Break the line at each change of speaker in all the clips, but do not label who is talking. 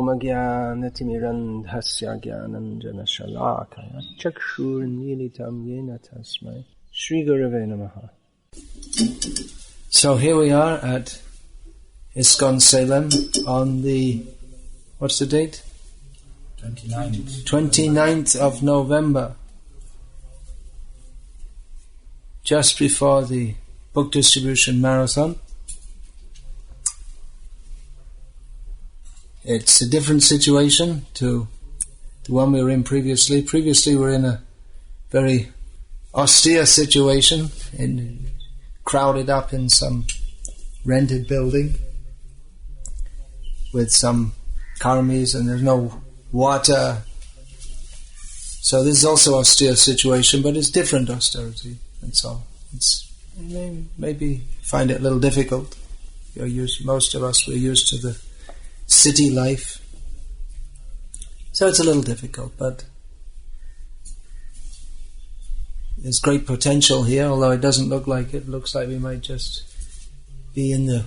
Om-jnana-timirandhasya jnananjana-shalakaya chakshur-militam yena tasmai Shri Gurave Namaha. So here we are at ISKCON Salem on the, what's the date? 29th of November. Just before the book distribution marathon. It's a different situation to the one we were in previously. Previously we were in a very austere situation, crowded up in some rented building with some karmis, and there's no water. So this is also an austere situation, but it's different austerity, and so maybe find it a little difficult. Most of us, we're used to the city life, so it's a little difficult, but there's great potential here, although it doesn't look like it. It looks like we might just be in the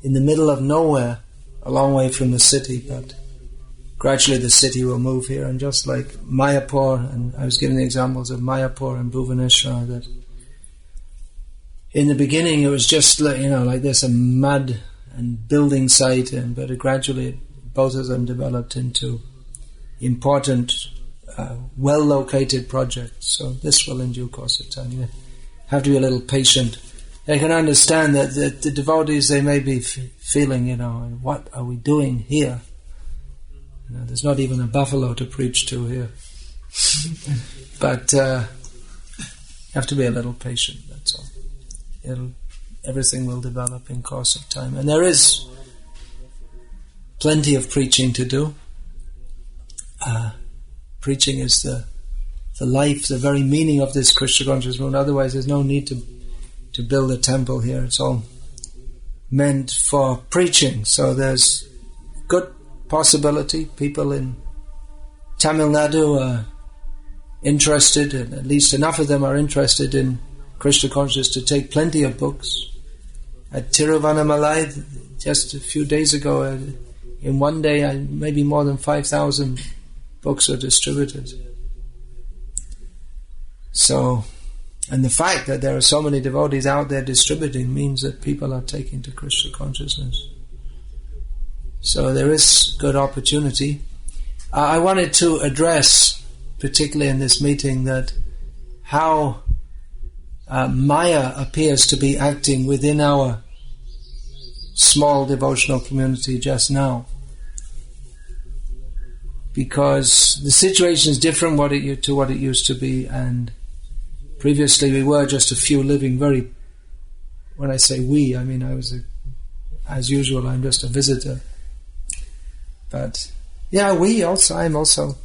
middle of nowhere, a long way from the city, but gradually the city will move here. And just like Mayapur, and I was giving the examples of Mayapur and Bhubaneswar, that in the beginning it was just like this, a mud and building site, but gradually both of them developed into important, well-located projects. So this will in due course of time. You have to be a little patient. I can understand that the devotees, they may be feeling, what are we doing here? There's not even a buffalo to preach to here. But you have to be a little patient, that's all. Everything will develop in course of time. And there is plenty of preaching to do. Preaching is the life, the very meaning of this Krishna conscious movement. Otherwise there's no need to build a temple here. It's all meant for preaching. So there's good possibility. People in Tamil Nadu are interested, and at least enough of them are interested in Krishna consciousness to take plenty of books. At Tiruvannamalai, just a few days ago, in one day, maybe more than 5,000 books are distributed. So, and the fact that there are so many devotees out there distributing means that people are taking to Krishna consciousness. So there is good opportunity. I wanted to address, particularly in this meeting, that how Maya appears to be acting within our small devotional community just now. Because the situation is different to what it used to be, and previously we were just a few living when I say we, I mean as usual, I'm just a visitor. But I'm also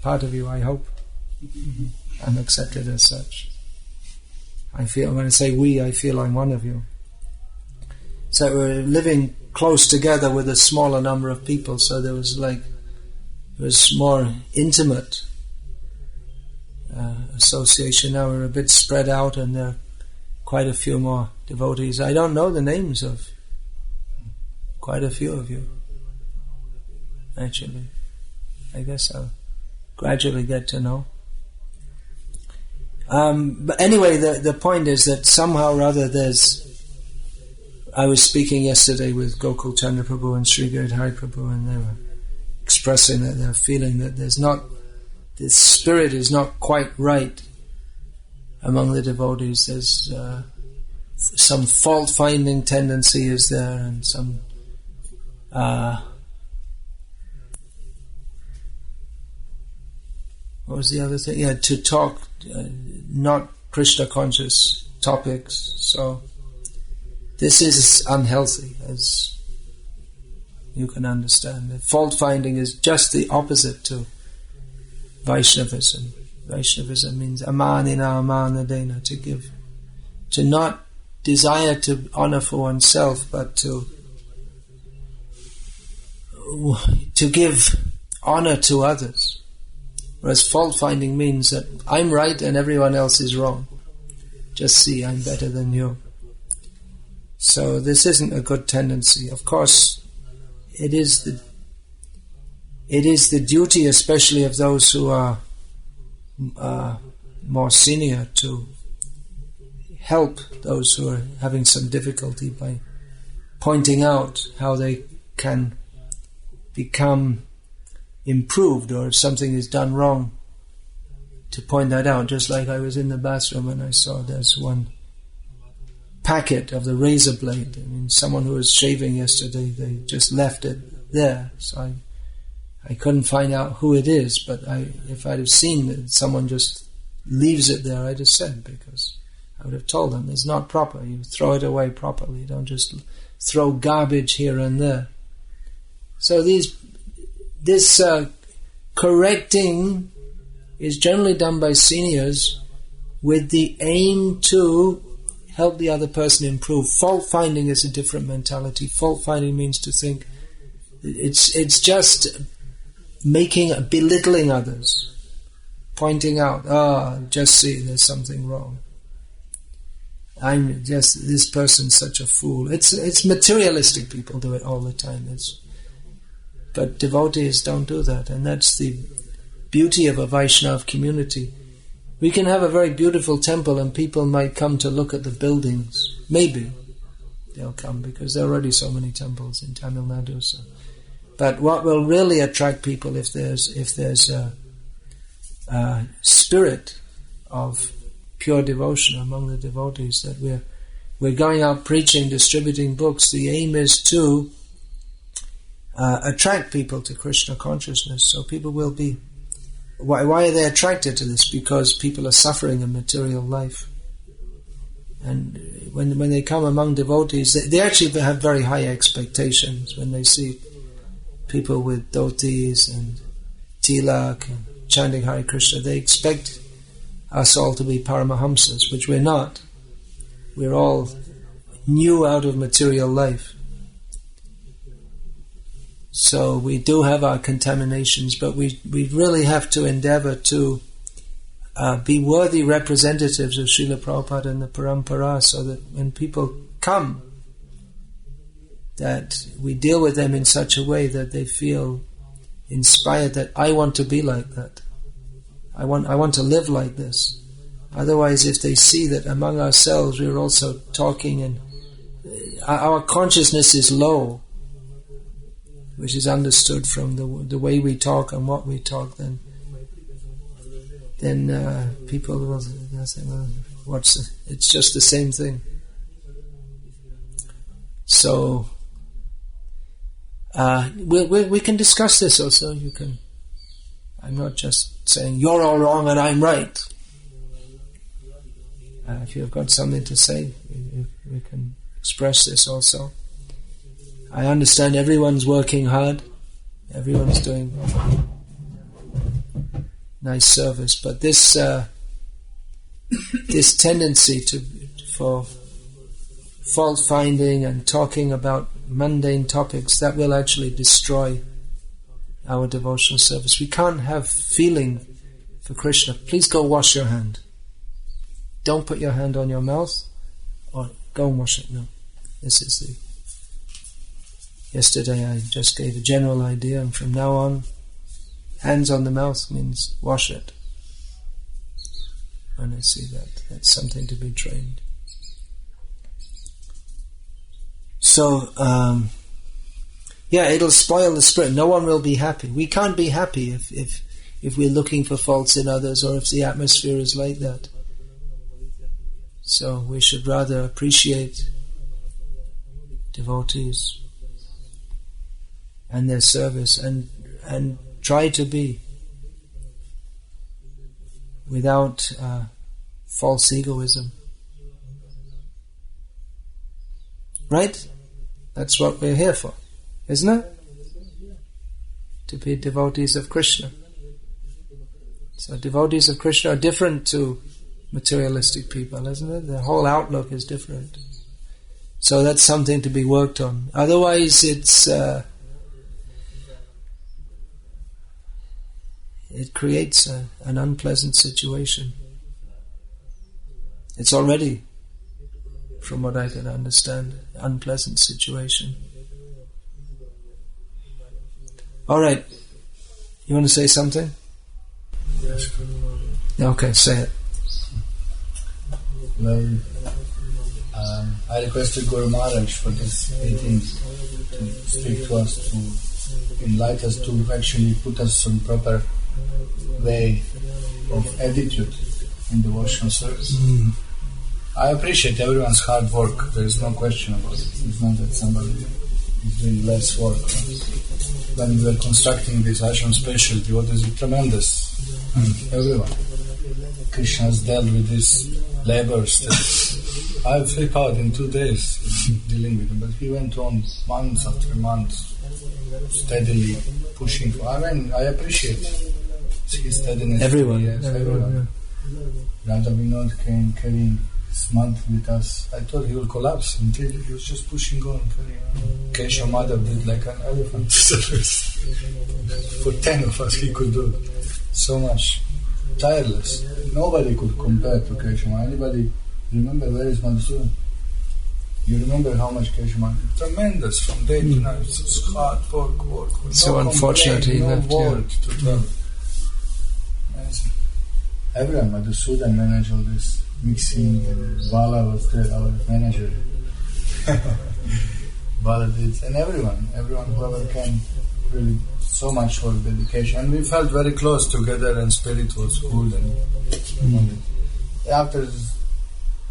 part of you, I hope. I'm accepted as such. When I say we, I feel I'm one of you. So we're living close together with a smaller number of people, so it was more intimate association. Now we're a bit spread out, and there are quite a few more devotees. I don't know the names of quite a few of you, actually. I guess I'll gradually get to know. But anyway, the point is that somehow or other I was speaking yesterday with Gokul Chandra Prabhu and Sri Giridhari Prabhu, and they were expressing that they're feeling that this spirit is not quite right among the devotees. There's some fault-finding tendency is there, and some what was the other thing? Yeah, to talk not Krishna conscious topics. So this is unhealthy, as you can understand. Fault-finding is just the opposite to Vaishnavism. Vaishnavism means amanina amanadena, to not desire to honor for oneself, but to give honor to others. Whereas fault-finding means that I'm right and everyone else is wrong. Just see, I'm better than you. So this isn't a good tendency. Of course, it is it is the duty, especially of those who are more senior, to help those who are having some difficulty by pointing out how they can become improved, or if something is done wrong, to point that out. Just like I was in the bathroom and I saw there's one packet of the razor blade. I mean, someone who was shaving yesterday, they just left it there. So I couldn't find out who it is, but if I'd have seen that someone just leaves it there, I'd have said, because I would have told them it's not proper. You throw it away properly. You don't just throw garbage here and there. So this correcting is generally done by seniors with the aim to help the other person improve. Fault-finding is a different mentality. Fault-finding means to think it's just belittling others, pointing out, just see there's something wrong. This person's such a fool. It's materialistic people do it all the time. But devotees don't do that, and that's the beauty of a Vaishnava community. We can have a very beautiful temple and people might come to look at the buildings. Maybe they'll come because there are already so many temples in Tamil Nadu. So. But what will really attract people if there's a spirit of pure devotion among the devotees, that we're going out preaching, distributing books. The aim is to attract people to Krishna consciousness. So people will be... Why are they attracted to this? Because people are suffering in material life. And when they come among devotees, they actually have very high expectations when they see people with dhotis and tilak and chanting Hare Krishna. They expect us all to be Paramahamsas, which we're not. We're all new out of material life. So we do have our contaminations, but we really have to endeavor to be worthy representatives of Srila Prabhupada and the Parampara, so that when people come, that we deal with them in such a way that they feel inspired that I want to be like that. I want to live like this. Otherwise, if they see that among ourselves we're also talking and our consciousness is low, which is understood from the way we talk and what we talk, then people will say, well, it's just the same thing. So we can discuss this also. You can. I'm not just saying you're all wrong and I'm right. If you've got something to say, we can express this also. I understand everyone's working hard, everyone's doing nice service, but this tendency for fault finding and talking about mundane topics, that will actually destroy our devotional service. We can't have feeling for Krishna. Please go wash your hand. Don't put your hand on your mouth, or go and wash it. No, this is Yesterday I just gave a general idea, and from now on, hands on the mouth means wash it. When I see that, that's something to be trained. So, it'll spoil the spirit. No one will be happy. We can't be happy if we're looking for faults in others, or if the atmosphere is like that. So we should rather appreciate devotees and their service, and try to be without false egoism. Right? That's what we're here for, isn't it? To be devotees of Krishna. So devotees of Krishna are different to materialistic people, isn't it? Their whole outlook is different. So that's something to be worked on. Otherwise it creates an unpleasant situation. It's already, from what I can understand, an unpleasant situation. All right. You want to say something?
Yes.
Okay, say it.
Well, I requested Guru Maharaj for this meeting to speak to us, to enlighten us, to actually put us on proper way of attitude in devotional service. I appreciate everyone's hard work. There is no question about it. It's not that somebody is doing less work. When we were constructing this ashram specialty, what is it? Tremendous. Everyone. Krishna has dealt with these labors that I flip out in 2 days dealing with them. But he went on months after months, steadily pushing for. I mean, I appreciate his steadiness.
Everyone.
Yes, everyone. Radha Vinod came carrying his mud with us. I thought he will collapse until he was just pushing on, carrying on. Kesha Madhav did like an elephant service. For 10 of us he could do so much. Tireless. Nobody could compare to Kesha Madhav. Anybody remember where is Madhusudan? You remember how much Kesha Madhav? Tremendous from day to night. It's hard work.
So unfortunate he left
you. To travel. Yes. Everyone, Madhusudan managed all this mixing. Bala was there, our manager. Bala did, and everyone whoever came, really so much work, dedication, and we felt very close together, and spirit was good. And after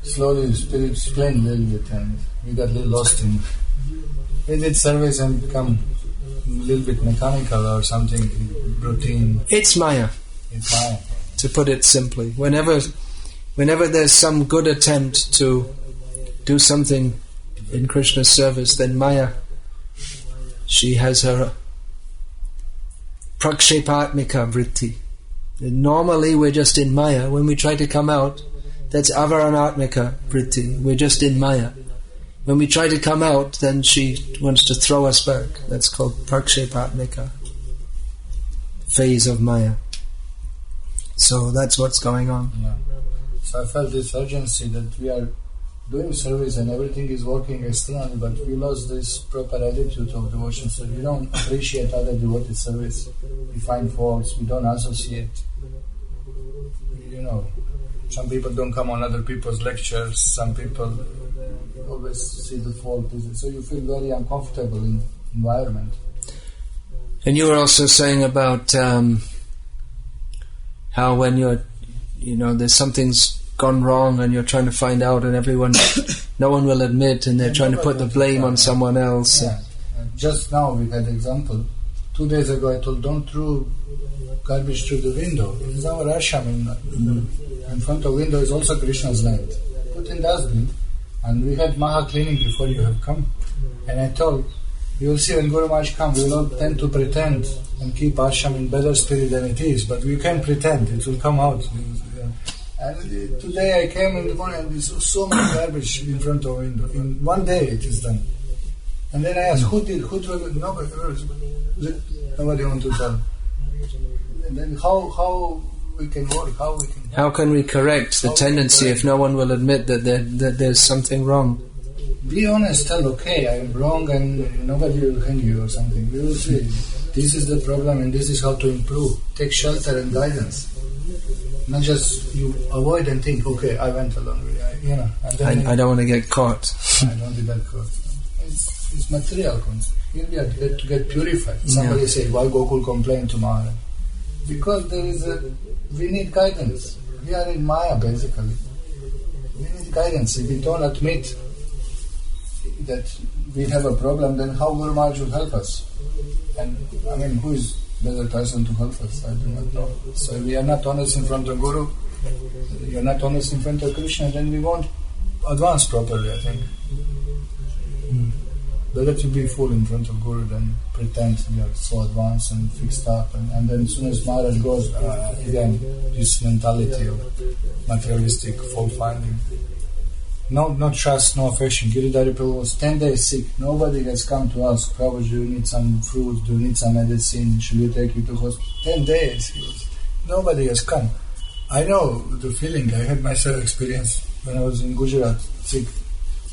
slowly, spirit explained a little bit, and we got a little lost in. We did service and become a little bit mechanical or something, routine.
It's Maya.
It's Maya.
To put it simply, whenever there's some good attempt to do something in Krishna's service, then Maya, she has her prakshepatmika vritti. And normally we're just in Maya. When we try to come out, that's avaranatmika vritti. We're just in Maya. When we try to come out, then she wants to throw us back. That's called prakshepatmika phase of Maya. So that's what's going on.
Yeah. So I felt this urgency that we are doing service and everything is working externally, but we lost this proper attitude of devotion. So we don't appreciate other devotee service. We find faults. We don't associate. Some people don't come on other people's lectures. Some people always see the fault. So you feel very uncomfortable in environment.
And you were also saying about how when there's something's gone wrong and you're trying to find out, and no one will admit, and they're trying to put the blame on someone else.
Yeah. Just now we had an example. 2 days ago I told, don't throw garbage through the window. It is our ashram. In front of window is also Krishna's land. Put in dustbin. And we had Maha cleaning before you have come. And I told, you will see when Guru Maharaj comes, we will all tend to pretend and keep ashram in better spirit than it is. But we can pretend, it will come out. And today I came in the morning and we saw so much garbage in front of window. In 1 day it is done. And then I asked, who drove it? Nobody want to tell. And then how we can work,
how can we correct the tendency if no one will admit that there's something wrong?
Be honest, tell, okay, I'm wrong, and nobody will hang you or something. We will say, this is the problem and this is how to improve. Take shelter and guidance. Not just you avoid and think, okay, I went alone.
I don't want to get caught.
I don't want to get caught. It's material concept. Here we are to get purified. Somebody say, why Gokul complain to Maharaj? Because we need guidance. We are in Maya basically. We need guidance. If we don't admit that we have a problem, then how Guru Maharaj will help us? And who is better person to help us? I do not know. So if we are not honest in front of Guru, you are not honest in front of Krishna, then we won't advance properly, I think. Better to be full in front of Guru than pretend we are so advanced and fixed up, and then as soon as Maharaj goes, again, this mentality of materialistic fault-finding. No trust, no affection. Giridhari Prabhu was 10 days sick. Nobody has come to ask, Prabhu, do you need some fruit? Do you need some medicine? Should we take you to hospital? 10 days. Nobody has come. I know the feeling. I had myself experience when I was in Gujarat, sick.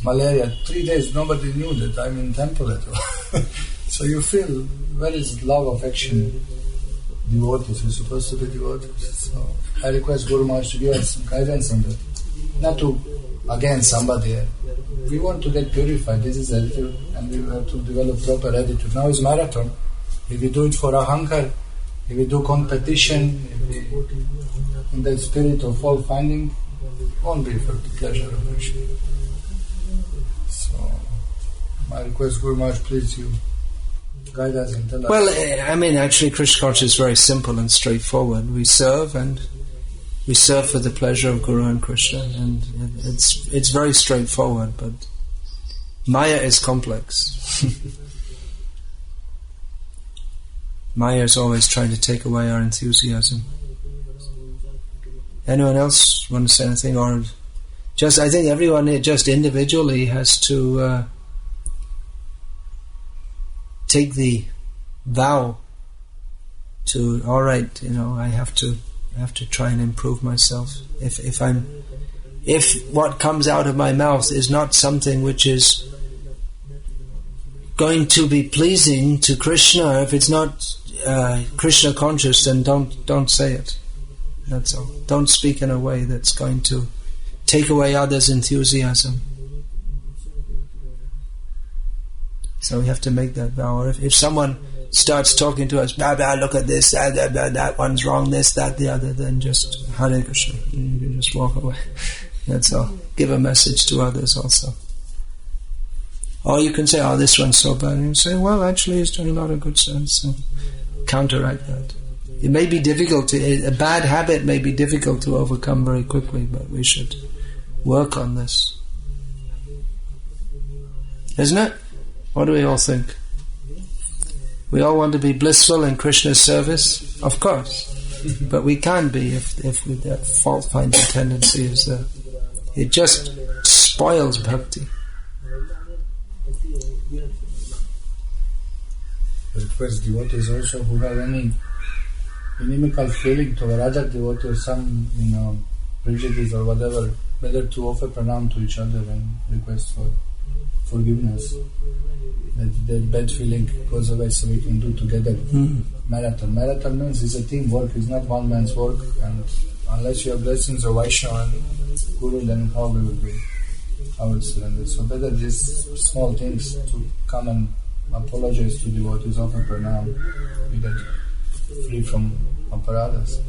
Malaria, 3 days, nobody knew that I'm in temple at all. So you feel, where is love, affection? devotees. We're supposed to be devotees. So I request Guru Maharaj to give us some guidance on that. Not to against somebody. We want to get purified. This is attitude, and we have to develop proper attitude. Now is marathon. If we do it for ahankar, if we do competition, if we in the spirit of fault-finding, won't be for the pleasure of Krishna. So, my request, Guru Maharaj, please you guide us and tell us.
Well, I mean, actually, Krishna consciousness is very simple and straightforward. We serve, and we serve for the pleasure of Guru and Krishna, and it's very straightforward. But Maya is complex. Maya is always trying to take away our enthusiasm. Anyone else want to say anything? Or just, I think everyone just individually has to take the vow to, all right, I have to try and improve myself. If what comes out of my mouth is not something which is going to be pleasing to Krishna, if it's not Krishna conscious, then don't say it. That's all. Don't speak in a way that's going to take away others' enthusiasm. So we have to make that vow. Or if someone starts talking to us, blah, blah, look at this, that one's wrong, this, that, the other, then just Hare Krishna. You can just walk away. That's all. Give a message to others also. Or you can say, oh, this one's so bad. And you say, well, actually, he's doing a lot of good sense. So counteract that. It may be difficult a bad habit may be difficult to overcome very quickly, but we should work on this. Isn't it? What do we all think? We all want to be blissful in Krishna's service? Of course. But we can be if that fault-finding tendency is there. It just spoils bhakti.
Request devotees also who have any inimical feeling to other devotee or some prejudice or whatever, better to offer pranam to each other and request for forgiveness. That bad feeling goes away, so we can do together. Marathon means it's a teamwork, it's not one man's work, and unless you have blessings of Vaishnava and Guru, then how we will be? How will surrender? So better these small things to come and apologize to devotees, offer pranam, we get free from aparadas.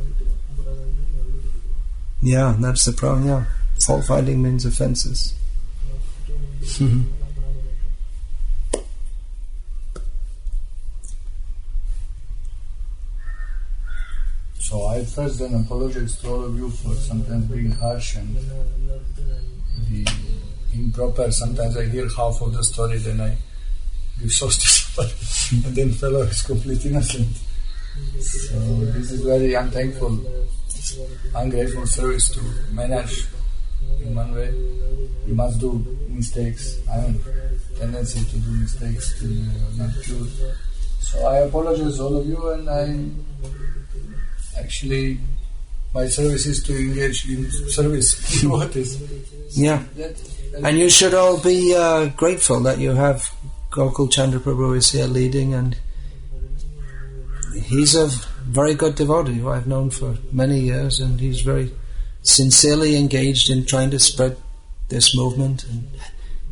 Yeah, that's the problem, yeah. Fault-finding means offenses.
So I first then apologize to all of you for sometimes being harsh and the improper. Sometimes I hear half of the story, then I give sauce to somebody, and then fellow is completely innocent. So this is very unthankful, ungrateful service to manage in one way. You must do mistakes. I have a tendency to do mistakes, to not pure. So I apologize to all of you, and actually my service is to engage in service. What is?
Yeah. And you should all be grateful that you have Gokul Chandra Prabhu is here leading, and he's a very good devotee who I've known for many years, and he's very sincerely engaged in trying to spread this movement, and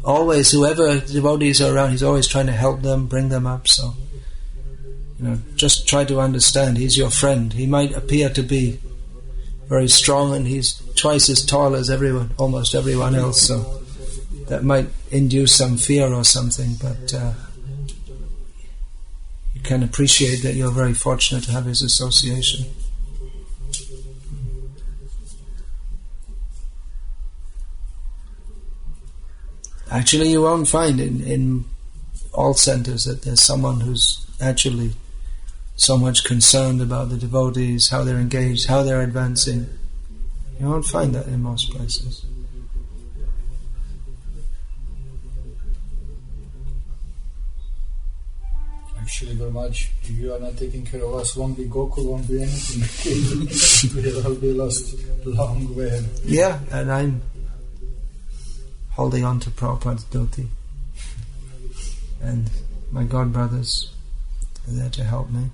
always, whoever devotees are around, he's always trying to help them, bring them up. So just try to understand, he's your friend. He might appear to be very strong, and he's twice as tall as almost everyone else, so that might induce some fear or something, but you can appreciate that you're very fortunate to have his association. Actually, you won't find in all centers that there's someone who's actually so much concerned about the devotees, how they're engaged, how they're advancing. You won't find that in most places.
Actually, very much, if you are not taking care of us, won't be Gokul, won't be anything. We'll be lost long way.
Yeah, and I'm holding on to Prabhupada's dhoti. And my god brothers are there to help me.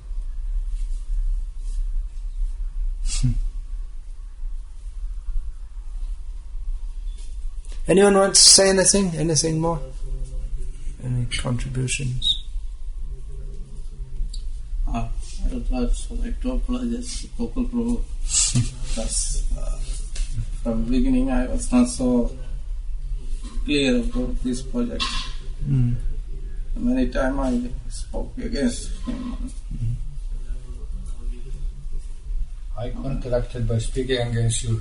Anyone want to say anything? Anything more? Any contributions?
I would like to apologize to Gokul Prabhu because from the beginning I was not so clear about this project. Many times I spoke against him.
I contracted by speaking against you.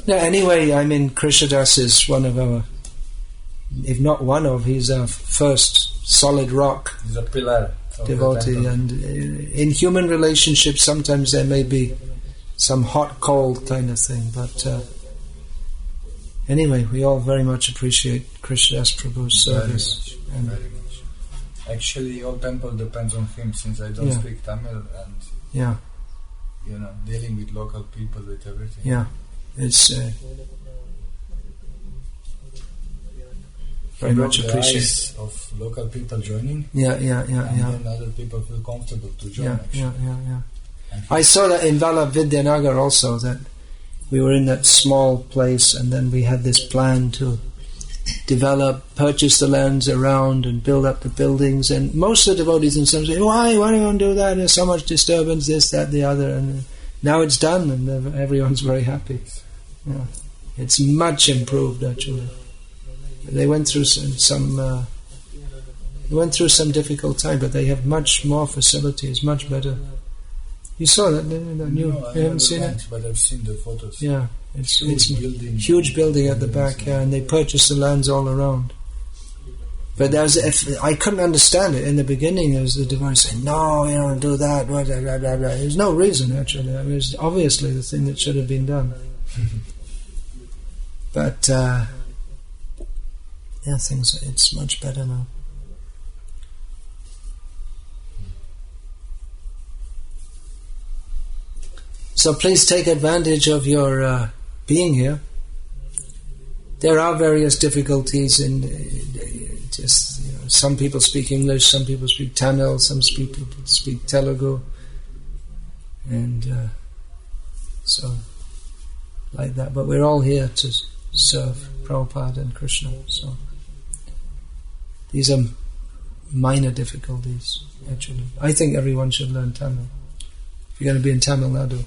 No, anyway, I mean, Krishnadas is one of our, if not one of, he's our first solid rock.
He's a pillar.
Devotee, and in human relationships sometimes there may be some hot cold kind of thing, but anyway, we all very much appreciate Krishnadas Prabhu's service.
Very much. Actually, your temple depends on him, since I don't speak Tamil, and dealing with local people, with everything.
Yeah, it's very much appreciated.
Of local people joining.
And
then other people feel comfortable to join.
I saw that in Vidyanagara also, that we were in that small place, and then we had this plan to purchase the lands around and build up the buildings, and most of the devotees in some say, why do you want to do that? There's so much disturbance, this, that, the other, and now it's done and everyone's very happy. Yeah. It's much improved actually. They went through some difficult time, but they have much more facilities, much better. You saw that, didn't you?
No,
you haven't seen it?
But I've seen the photos.
Yeah, it's
huge
building at the back, and they purchased the lands all around. But I couldn't understand it in the beginning. There was the devotee saying, "No, you don't do that." Blah, blah, blah, blah. There's no reason actually. I mean, it's obviously the thing that should have been done. But it's much better now. So please take advantage of your being here. There are various difficulties in some people speak English, some people speak Tamil, some people speak Telugu, and so like that. But we're all here to serve Prabhupada and Krishna. So these are minor difficulties, actually. I think everyone should learn Tamil. If you're going to be in Tamil Nadu,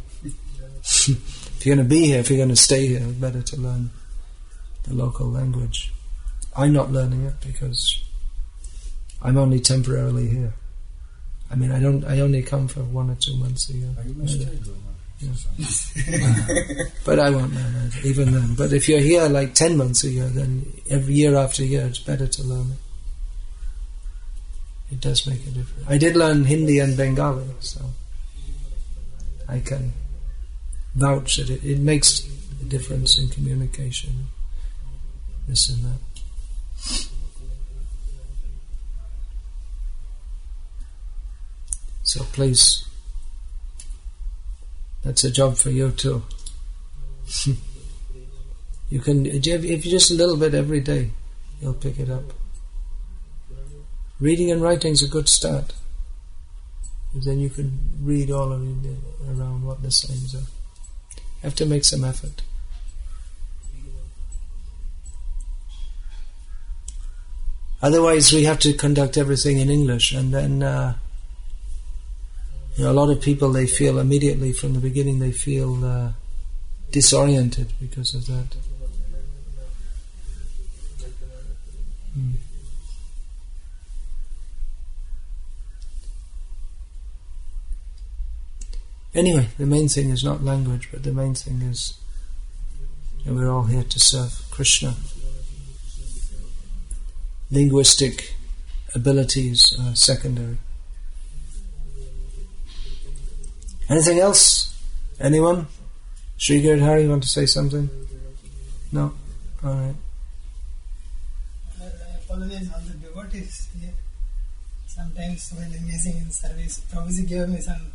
if you're going to be here, if you're going to stay here, it's better to learn the local language. I'm not learning it because I'm only temporarily here. I mean, I only come for 1 or 2 months a year. But I won't learn it, even then. But if you're here like 10 months a year, then every year after year, it's better to learn it. It does make a difference. I did learn Hindi and Bengali, so I can vouch that it makes a difference in communication, this and that. So please, that's a job for you too. You can, if you just a little bit every day, you'll pick it up. Reading and writing is a good start, because then you can read all around what the sayings are. You have to make some effort. Otherwise, we have to conduct everything in English, and then a lot of people, they feel immediately from the beginning, they feel disoriented because of that. Anyway, the main thing is not language, but the main thing is that we're all here to serve Krishna. Linguistic abilities are secondary. Anything else? Anyone? Sri Giridhari, you want to say something? No? Alright.
I apologize all the devotees here. Sometimes while engaging in service, Prabhuji gave me some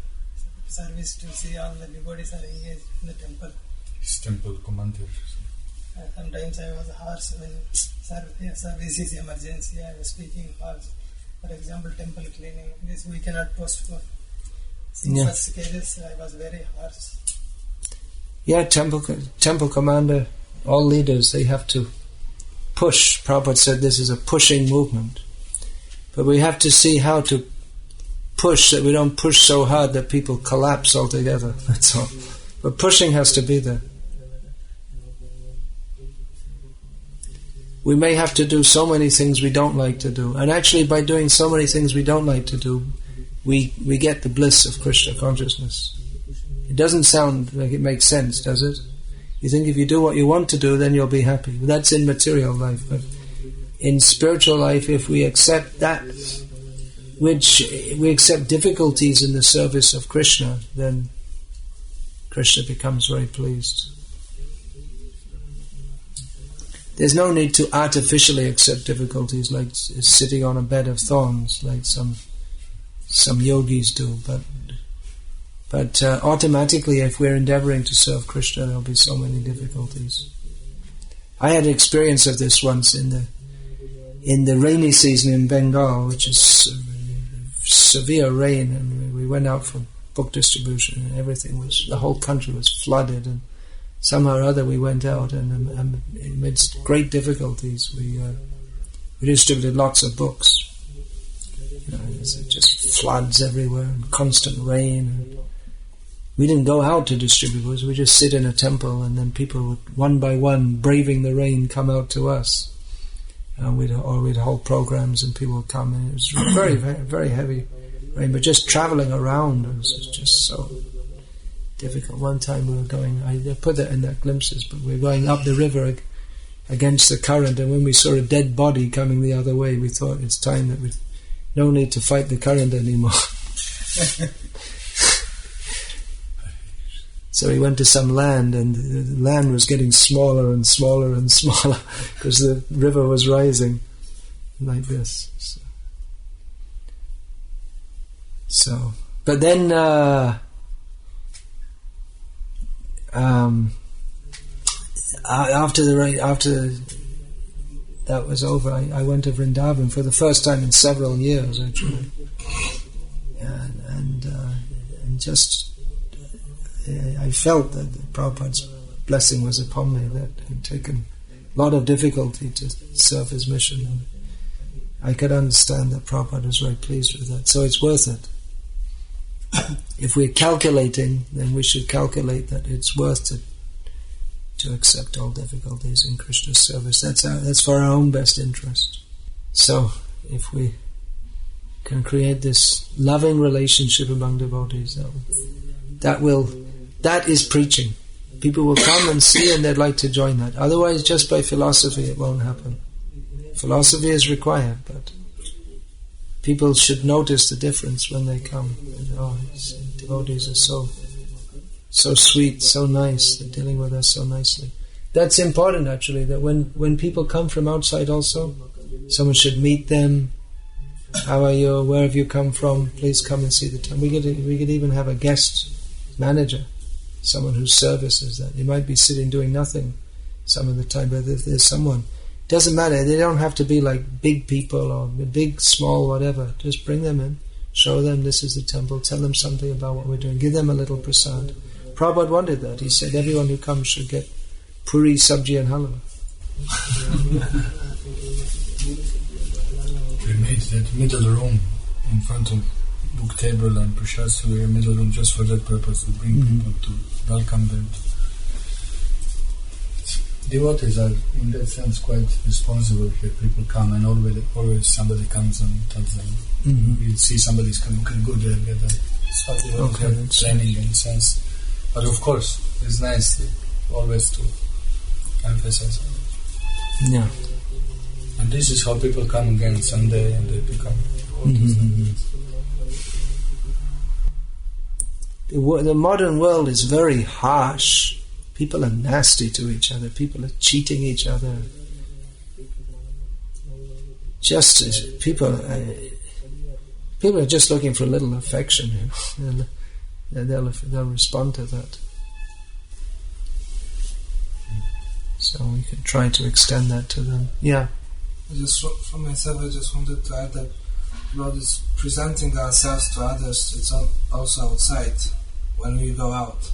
service to see all the devotees are engaged in the temple.
His temple commander.
Sometimes I was harsh when service is emergency. I was speaking harsh. For example, temple cleaning. This we cannot postpone. In
Yeah.
first cases, I was very harsh.
Yeah, temple commander, all leaders, they have to push. Prabhupada said this is a pushing movement. But we have to see how to push, that we don't push so hard that people collapse altogether. That's all. But pushing has to be there. We may have to do so many things we don't like to do. And actually by doing so many things we don't like to do, we get the bliss of Krishna consciousness. It doesn't sound like it makes sense, does it? You think if you do what you want to do, then you'll be happy. That's in material life. But in spiritual life, if we accept that, which we accept difficulties in the service of Krishna, then Krishna becomes very pleased. There's no need to artificially accept difficulties like sitting on a bed of thorns, like some yogis do. But automatically, if we're endeavoring to serve Krishna, there'll be so many difficulties. I had experience of this once in the rainy season in Bengal, which is severe rain, and we went out for book distribution, and the whole country was flooded, and somehow or other we went out, and amidst great difficulties, we distributed lots of books. There's just floods everywhere, and constant rain. And we didn't go out to distribute books, we just sit in a temple, and then people would, one by one, braving the rain, come out to us. We'd hold programs, and people would come, and it was very, very, very heavy rain, but just travelling around, it was just so difficult. One time we were going, I put that in that glimpses, but we were going up the river against the current, and when we saw a dead body coming the other way, we thought it's time that we no need to fight the current anymore. So we went to some land, and the land was getting smaller and smaller and smaller because the river was rising like this. So but then after that was over, I went to Vrindavan for the first time in several years, actually, and just I felt that Prabhupada's blessing was upon me, that it had taken a lot of difficulty to serve his mission, and I could understand that Prabhupada was very pleased with that. So it's worth it. If we're calculating, then we should calculate that it's worth it to accept all difficulties in Krishna's service. That's for our own best interest. So if we can create this loving relationship among devotees, that is preaching. People will come and see, and they'd like to join that. Otherwise, just by philosophy, it won't happen. Philosophy is required, but people should notice the difference when they come. Devotees are so sweet, so nice, they're dealing with us so nicely. That's important, actually, that when people come from outside also, someone should meet them. How are you? Where have you come from? Please come and see the temple. We could even have a guest manager, someone who services that. They might be sitting doing nothing some of the time, but if there's someone, it doesn't matter, they don't have to be like big people or big, small, whatever. Just bring them in, show them this is the temple, tell them something about what we're doing, give them a little prasad. Prabhupada wanted that. He said everyone who comes should get puri, sabji and halwa.
We made that middle room in front of book table and prasad, so we have a middle room just for that purpose, to bring people, to welcome them. Devotees are, in that sense, quite responsible here. People come, and always somebody comes and tells them. You see somebody's coming, okay, go there, get that. So devotees have training in sense. But of course, it's nice always to emphasize on it.
Yeah.
And this is how people come again someday, and they become devotees.
The modern world is very harsh. People are nasty to each other. People are cheating each other. People are just looking for a little affection, and they'll respond to that. So we can try to extend that to them. Yeah.
Just for myself, I just wanted to add that
about this presenting ourselves to others. It's also outside. When we go out,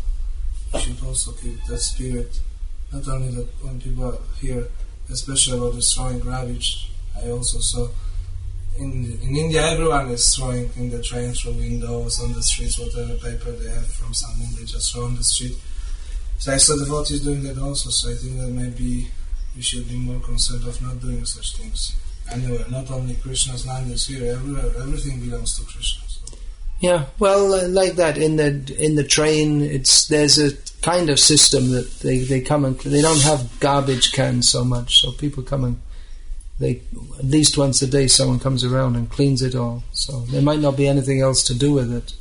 we should also keep that spirit. Not only that when people are here, especially about destroying garbage. I also saw in India everyone is throwing in the train through windows, on the streets, whatever paper they have from something they just throw on the street. So I saw devotees doing that also, so I think that maybe we should be more concerned of not doing such things. Anywhere, not only Krishna's land is here, everywhere, everything belongs to Krishna. So. Yeah, well, like that in the train, there's a kind of system that they come and they don't have garbage cans so much, so people come and at least once a day someone comes around and cleans it all. So there might not be anything else to do with it.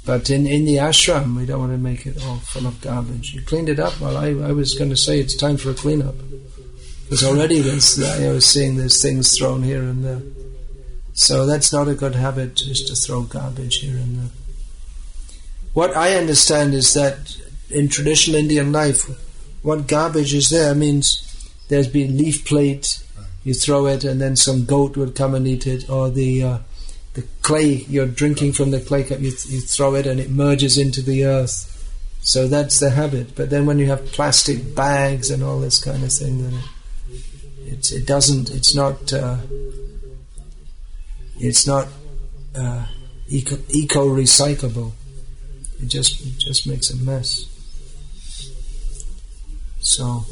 But in the ashram, we don't want to make it all full of garbage. You cleaned it up. Well, I was going to say it's time for a clean-up. Because already I was seeing there's things thrown here and there. So that's not a good habit, just to throw garbage here and there. What I understand is that in traditional Indian life, what garbage is there means there's been leaf plate, you throw it and then some goat would come and eat it, or the clay, you're drinking from the clay cup, you throw it and it merges into the earth. So that's the habit. But then when you have plastic bags and all this kind of thing, then it's not eco-recyclable. It just makes a mess. So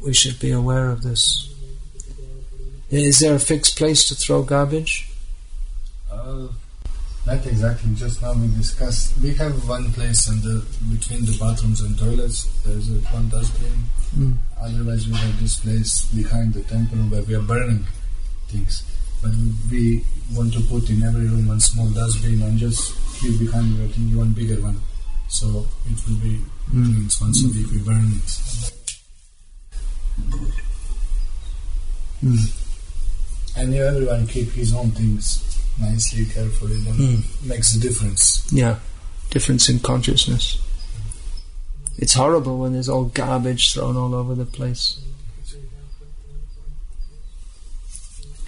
we should be aware of this. Is there a fixed place to throw garbage?
Not exactly. Just now we discussed. We have one place between the bathrooms and toilets. There's one dustbin. Otherwise, we have this place behind the temple where we are burning things. But we want to put in every room one small dustbin and just keep behind one bigger one. So it will be once a week we burn it. And everyone keep his own things nicely, carefully, then makes a difference.
Yeah, difference in consciousness. It's horrible when there's all garbage thrown all over the place. You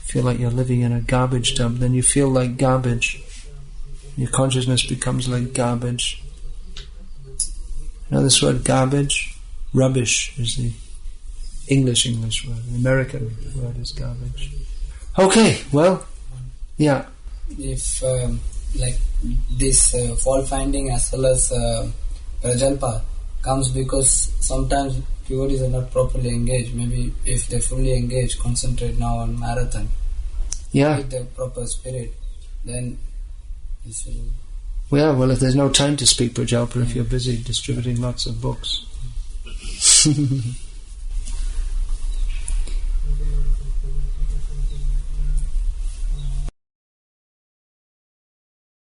feel like you're living in a garbage dump, then you feel like garbage. Your consciousness becomes like garbage. You know this word garbage? Rubbish is the English word. The American word is garbage. Okay, well, yeah.
If like this fault-finding as well as Prajalpa comes because sometimes devotees are not properly engaged. Maybe if they fully engage, concentrate now on marathon, with the proper spirit, then this will...
Yeah, well, if there's no time to speak Prajalpa, if you're busy distributing lots of books.